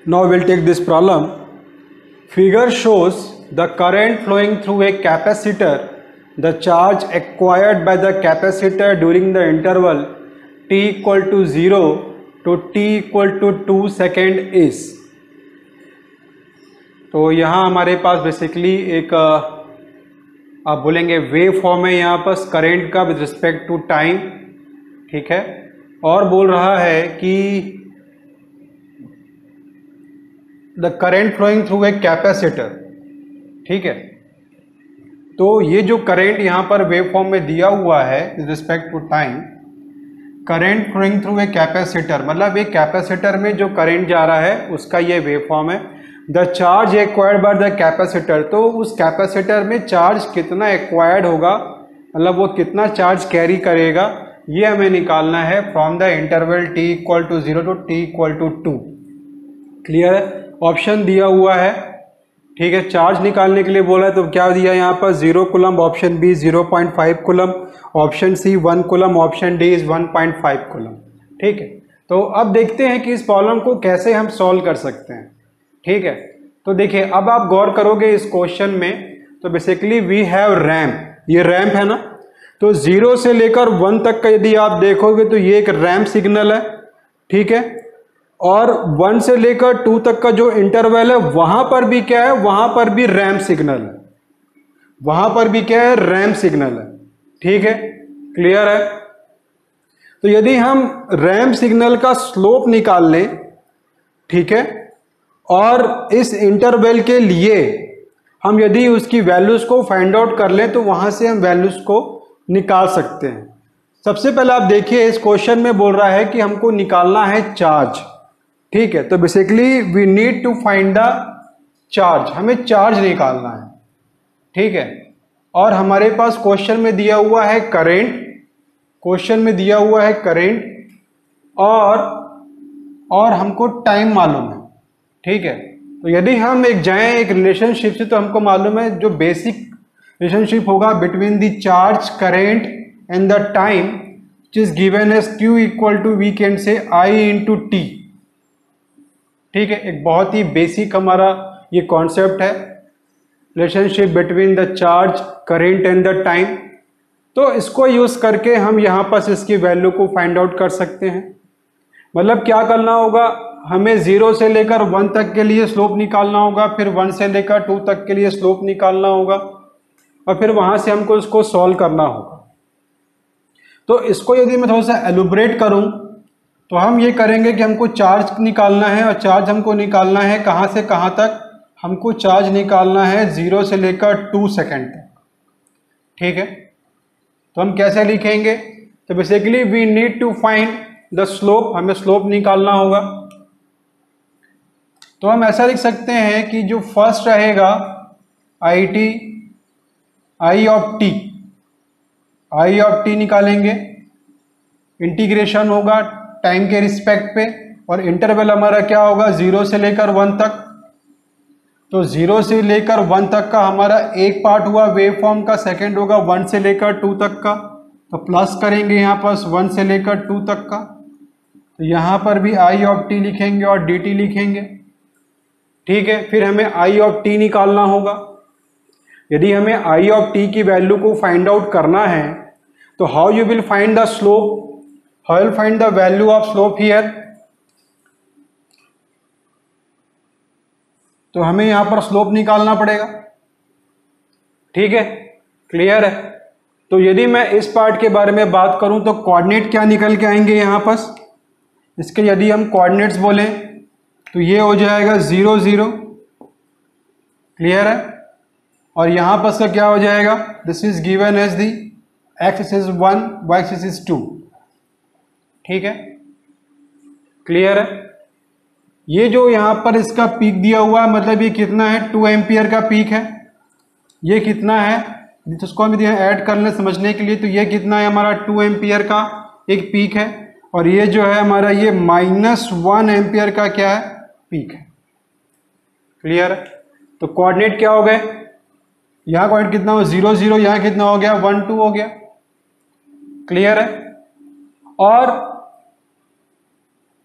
Now we'll take this problem. Figure shows the current flowing through a capacitor. The charge acquired by the capacitor during the interval t equal to 0 to t equal to 2 second is. तो यहाँ हमारे पास basically एक आप बोलेंगे wave form है यहाँ पर current का विद रिस्पेक्ट टू टाइम, ठीक है, और बोल रहा है कि the current flowing through a capacitor, ठीक है। तो ये जो करंट यहाँ पर वेव फॉर्म में दिया हुआ है with respect to time, current flowing through a capacitor, मतलब एक कैपेसिटर में जो करंट जा रहा है उसका ये वेव फॉर्म है। The charge acquired by the capacitor, तो उस कैपेसिटर में चार्ज कितना एक्वायर्ड होगा, मतलब वो कितना चार्ज कैरी करेगा, ये हमें निकालना है from the interval t equal to 0 to t equal to 2। Clear है? ऑप्शन दिया हुआ है, ठीक है। चार्ज निकालने के लिए बोला है तो क्या दिया यहाँ पर 0 coulomb, option B 0.5 coulomb, option C 1 coulomb, option D is 1.5 coulomb, ठीक है। तो अब देखते हैं कि इस प्रॉब्लम को कैसे हम सॉल्व कर सकते हैं, ठीक है। तो देखिए अब आप गौर करोगे इस क्वेश्चन में, तो बेसिकली वी हैव रैम्प, ये रैम्प है ना, तो 0 से लेकर 1 तक का यदि आप देखोगे तो ये एक रैम्प सिग्नल है, ठीक है। और 1 से लेकर 2 तक का जो इंटरवल है वहां पर भी क्या है, वहां पर भी रैम्प सिग्नल है, वहां पर भी क्या है, रैम्प सिग्नल है, ठीक है। क्लियर है? तो यदि हम रैम्प सिग्नल का स्लोप निकाल लें, ठीक है, और इस इंटरवल के लिए हम यदि उसकी वैल्यूज को फाइंड आउट कर लें तो वहां से हम वैल्यूज को निकाल सकते हैं। सबसे पहले आप देखिए इस क्वेश्चन में बोल रहा है कि हमको निकालना है चार्ज, ठीक है। तो basically we need to find the charge, हमें चार्ज निकालना है, ठीक है। और हमारे पास क्वेश्चन में दिया हुआ है करेंट, क्वेश्चन में दिया हुआ है करेंट, और हमको टाइम मालूम है, ठीक है। तो यदि हम एक जाएं एक रिलेशनशिप से, तो हमको मालूम है जो बेसिक रिलेशनशिप होगा between the charge, current and the time, which is given as q equal to, we can say I into t, ठीक है। एक बहुत ही बेसिक हमारा ये कॉन्सेप्ट है, relationship between the charge, current and the time. तो इसको यूज करके हम यहाँ पर इसकी वैल्यू को फाइंड आउट कर सकते हैं। मतलब क्या करना होगा, हमें 0 से लेकर 1 तक के लिए स्लोप निकालना होगा, फिर 1 से लेकर 2 तक के लिए स्लोप निकालना होगा, और फिर वहां से हमको इसको सॉल्व करना होगा। तो इसको यदि मैं थोड़ा सा एलुब्रेट करूं तो हम ये करेंगे कि हमको चार्ज निकालना है, और चार्ज हमको निकालना है कहां से कहां तक, हमको चार्ज निकालना है 0 से लेकर 2 सेकेंड तक, ठीक है। तो हम कैसे लिखेंगे, तो basically we need to find the slope, हमें स्लोप निकालना होगा। तो हम ऐसा लिख सकते हैं कि जो फर्स्ट रहेगा आई ऑफ टी निकालेंगे, इंटीग्रेशन होगा टाइम के रिस्पेक्ट पे, और इंटरवल हमारा क्या होगा 0 से लेकर 1 तक। तो 0 से लेकर 1 तक का हमारा एक पार्ट हुआ वेव फॉर्म का, सेकंड होगा 1 से लेकर 2 तक का, तो प्लस करेंगे यहाँ पर 1 से लेकर 2 तक का। तो यहाँ पर भी आई ऑफ टी लिखेंगे और डी टी लिखेंगे, ठीक है। फिर हमें आई ऑफ टी निकालना होगा। यदि हमें आई ऑफ टी की वैल्यू को फाइंड आउट करना है तो how you will find the slope, how will find the value of slope here. तो हमें यहां पर स्लोप निकालना पड़ेगा, ठीक है। क्लियर है? तो यदि मैं इस पार्ट के बारे में बात करूं तो कोऑर्डिनेट क्या निकल के आएंगे यहां पर, इसके यदि हम कोऑर्डिनेट्स बोलें तो ये हो जाएगा 0 0, क्लियर है। और यहां पर इसका क्या हो जाएगा, this is given as the x axis 1, y axis 2, ठीक है। क्लियर है? ये जो यहां पर इसका पीक दिया हुआ है, मतलब ये कितना है, 2 एम्पियर का पीक है। ये कितना है, जिसको हम ऐड कर लें समझने के लिए, तो ये कितना है हमारा 2 एम्पियर का एक पीक है, और ये जो है हमारा ये -1 एम्पियर का क्या है, पीक है। क्लियर है? तो कोऑर्डिनेट क्या हो गए, यहाँ कोऑर्डिनेट कितना हो 0 0, यहाँ कितना हो गया 1 2 हो गया। क्लियर है? और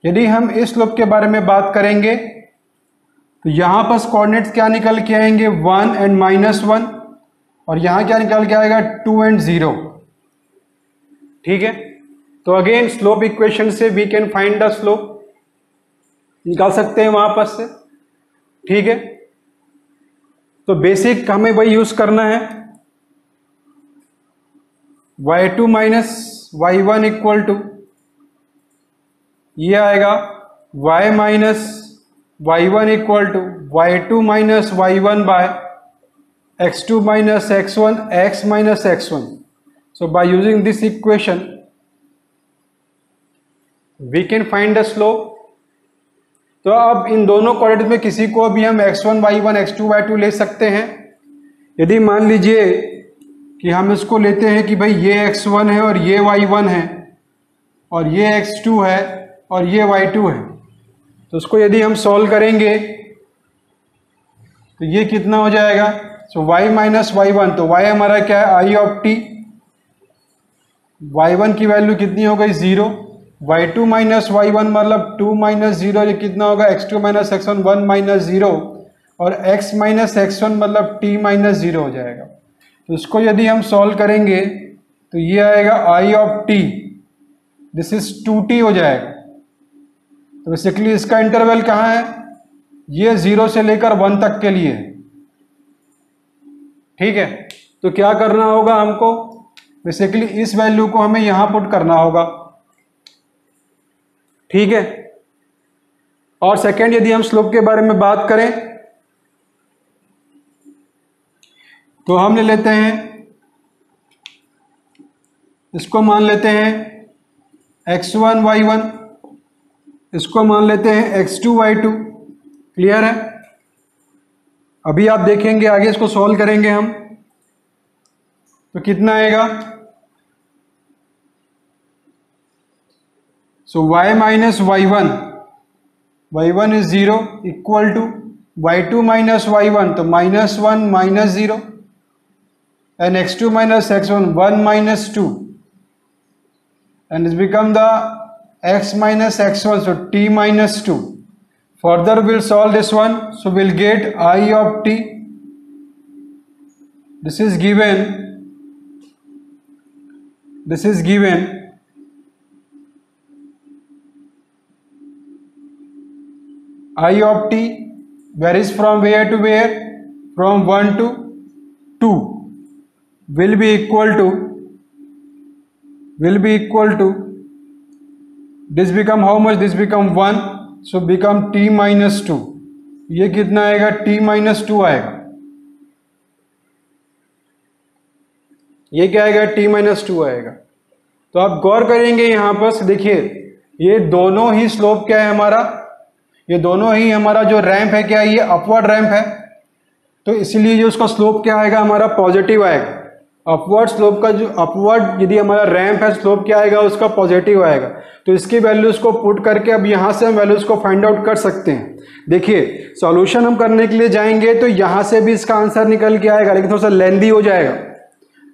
यदि हम इस स्लोप के बारे में बात करेंगे तो यहाँ पर कोऑर्डिनेट्स क्या निकल के आएंगे 1 एंड -1, और यहाँ क्या निकल के आएगा 2 एंड 0। ठीक है, तो अगेन स्लोप इक्वेशन से we can find the slope, निकाल सकते हैं वहां पर से। ठीक है, तो बेसिक हमें वही यूज करना है, y2 minus y1 equal to, ये आएगा y minus y1 equal to y2 minus y1 by x2 minus x1 x minus x1। So by using this equation we can find the slope. तो अब इन दोनों coordinate में किसी को भी हम x1 y1 x2 y2 ले सकते हैं। यदि मान लीजिए कि हम इसको लेते हैं कि भाई ये x1 है और ये y1 है और ये x2 है और ये y2 है, तो उसको यदि हम सॉल्व करेंगे तो ये कितना हो जाएगा, सो y माइनस y1, तो y हमारा क्या है i ऑफ t, y1 की वैल्यू कितनी हो गई 0, y2 माइनस y1 मतलब 2 माइनस 0, ये कितना होगा x2 माइनस x1 1 माइनस 0, और x माइनस x1 मतलब t माइनस 0 हो जाएगा। तो इसको यदि हम सॉल्व करेंगे तो ये आएगा i of t, this is 2t हो जाएगा। तो बेसिकली इसका इंटरवल कहाँ है, ये 0 से लेकर 1 तक के लिए। ठीक है, तो क्या करना होगा हमको, बेसिकली इस वैल्यू को हमें यहां पुट करना होगा। ठीक है, और सेकंड यदि हम स्लोप के बारे में बात करें तो हम ले लेते हैं, इसको मान लेते हैं x1 y1, इसको मान लेते हैं x2 y2। क्लियर है, अभी आप देखेंगे आगे इसको सॉल्व करेंगे हम तो कितना आएगा, so y minus y1, y1 is 0 equal to y2 minus y1, तो -1 minus 0, and x2 minus x1 1 minus 2, and is become the x minus x1, so t minus 2. Further we'll solve this one, so we'll get I of t, this is given I of t varies from where to where, from 1 to 2, will be equal to this become how much, this become 1, so become t minus 2, ये कितना आएगा t minus 2 आएगा, ये क्या आएगा t minus 2 आएगा। तो आप गौर करेंगे यहां पर देखिए ये दोनों ही स्लोप क्या है हमारा, ये दोनों ही हमारा जो रैंप है क्या है, ये अपवर्ड रैंप है, तो इसीलिए जो उसका स्लोप क्या आएगा हमारा पॉजिटिव आएगा। अपवर्ड स्लोप का जो अपवर्ड यदि हमारा रैंप है, स्लोप क्या आएगा उसका पॉजिटिव आएगा। तो इसकी वैल्यूज को पुट करके अब यहां से हम वैल्यूज को फाइंड आउट कर सकते हैं। देखिए सॉल्यूशन हम करने के लिए जाएंगे तो यहां से भी इसका आंसर निकल के आएगा, लेकिन थोड़ा सा लेंदी हो जाएगा।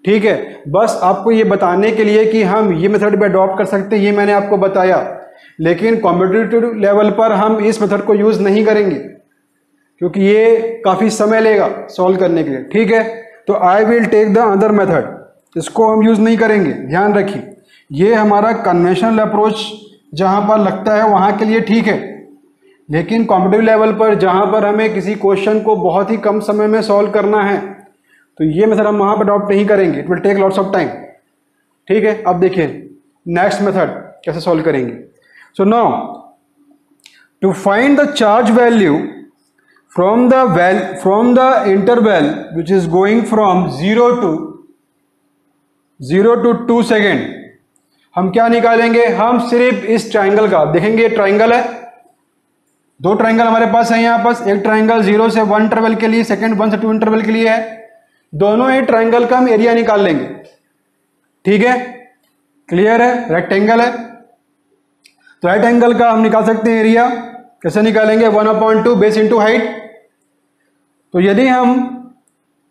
ठीक है, बस आपको ये बताने के लिए कि हम ये मेथड भी अडॉप्ट कर सकते हैं, ये मैंने आपको बताया, लेकिन कॉम्पिटिटिव लेवल पर हम इस मेथड को यूज नहीं करेंगे क्योंकि ये काफी समय लेगा सॉल्व करने के लिए। ठीक है, तो I will take the other method, इसको हम यूज नहीं करेंगे, ध्यान रखिए। ये हमारा कन्वेंशनल अप्रोच जहां पर लगता है वहां के लिए ठीक है, लेकिन कॉम्पिटिटिव लेवल पर जहां पर हमें किसी क्वेश्चन को बहुत ही कम समय में सॉल्व करना है तो ये मेथड हम वहां पर अडॉप्ट नहीं करेंगे, it will take lots of time. ठीक है, अब देखिए नेक्स्ट मेथड कैसे सॉल्व करेंगे। So now to find the charge value from the interval which is going from 0 to 2 second, हम क्या निकालेंगे, हम सिर्फ इस ट्राइंगल का देखेंगे। ट्राइंगल है, दो ट्राइंगल हमारे पास है यहाँ पास, एक ट्राइंगल 0 से 1 इंटरवल के लिए, सेकेंड 1 से 2 इंटरवल के लिए है। दोनों ही ट्राइंगल का हम एरिया निकाल लेंगे। ठीक है, क्लियर है, रेक्टेंगल है तो राइट एंगल का हम निकाल सकते हैं एरिया। कैसे निकालेंगे, 1/2 बेस इंटू हाइट। तो यदि हम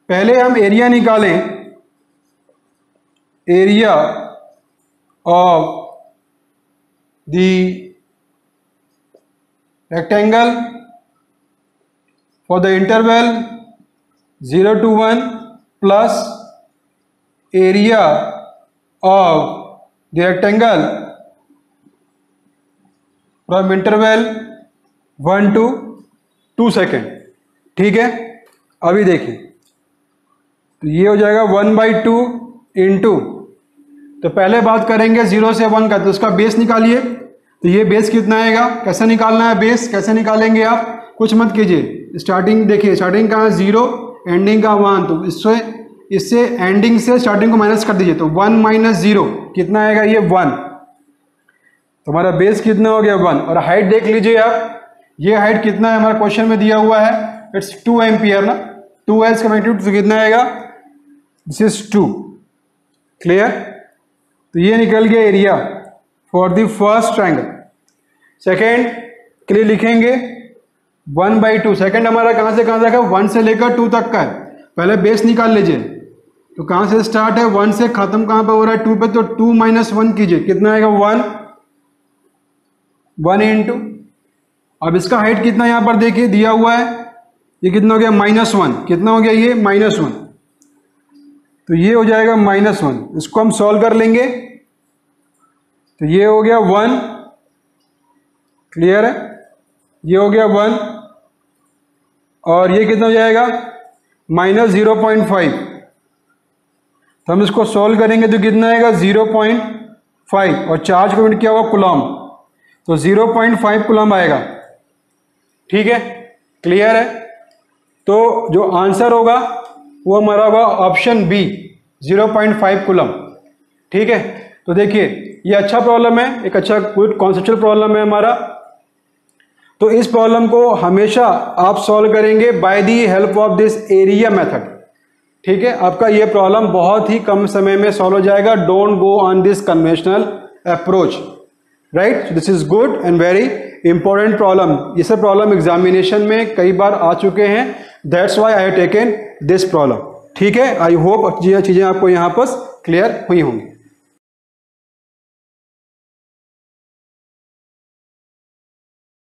पहले हम एरिया निकालें, area of the rectangle for the interval 0 to 1 plus area of the rectangle from interval 1 to 2 second. ठीक है, अभी देखिए तो ये हो जाएगा 1/2 इंटू, तो पहले बात करेंगे 0 से 1 का, तो उसका बेस निकालिए। तो ये बेस कितना आएगा, कैसे निकालना है बेस, कैसे निकालेंगे आप, कुछ मत कीजिए। स्टार्टिंग देखिए, स्टार्टिंग का 0, एंडिंग का 1, तो इससे एंडिंग से स्टार्टिंग को माइनस कर दीजिए, तो 1 - 0 कितना आएगा, ये 1। तो हमारा बेस कितना हो गया 1। और हाइट देख लीजिए आप, ये हाइट कितना है हमारा क्वेश्चन में दिया हुआ है, इट्स 2 एम्पियर ना, 2L का मैग्नीट्यूड तो कितना आएगा, दिस इज 2। क्लियर, तो ये निकल गया area for the first triangle. Second के लिए लिखेंगे 1/2। सेकेंड हमारा कहाँ से कहाँ तक है, 1 से लेकर 2 तक का है। पहले बेस निकाल लीजिए, तो कहाँ से स्टार्ट है, 1 से खत्म कहाँ पे हो रहा है, 2 पे, तो 2 - 1 कीजिए, कितना आएगा 1 इंटू, अब इसका हाइट कितना यहाँ पर देखिए दिया हुआ है, ये कितना हो गया -1, कितना हो गया ये -1, तो ये हो जाएगा -1। इसको हम सॉल्व कर लेंगे, तो ये हो गया 1, क्लियर है, ये हो गया 1, और ये कितना हो जाएगा -0.5, तो हम इसको सॉल्व करेंगे तो कितना आएगा 0.5, और चार्ज को यूनिट क्या होगा कूलम, तो 0.5 कूलम आएगा। ठीक है, क्लियर है, तो जो आंसर होगा वो हमारा होगा ऑप्शन बी, 0.5 कूलम। ठीक है, तो देखिए ये अच्छा प्रॉब्लम है, एक अच्छा गुड कॉन्सेप्चुअल प्रॉब्लम है हमारा। तो इस प्रॉब्लम को हमेशा आप सॉल्व करेंगे by the help of this area method. ठीक है, आपका ये प्रॉब्लम बहुत ही कम समय में सॉल्व हो जाएगा। Don't go on this conventional approach, right. This is good and very important problem. ये सब प्रॉब्लम एग्जामिनेशन में कई बार आ चुके हैं, that's why I have taken this problem. ठीक है, आई होप ये चीजें आपको यहाँ पर क्लियर हुई होंगी।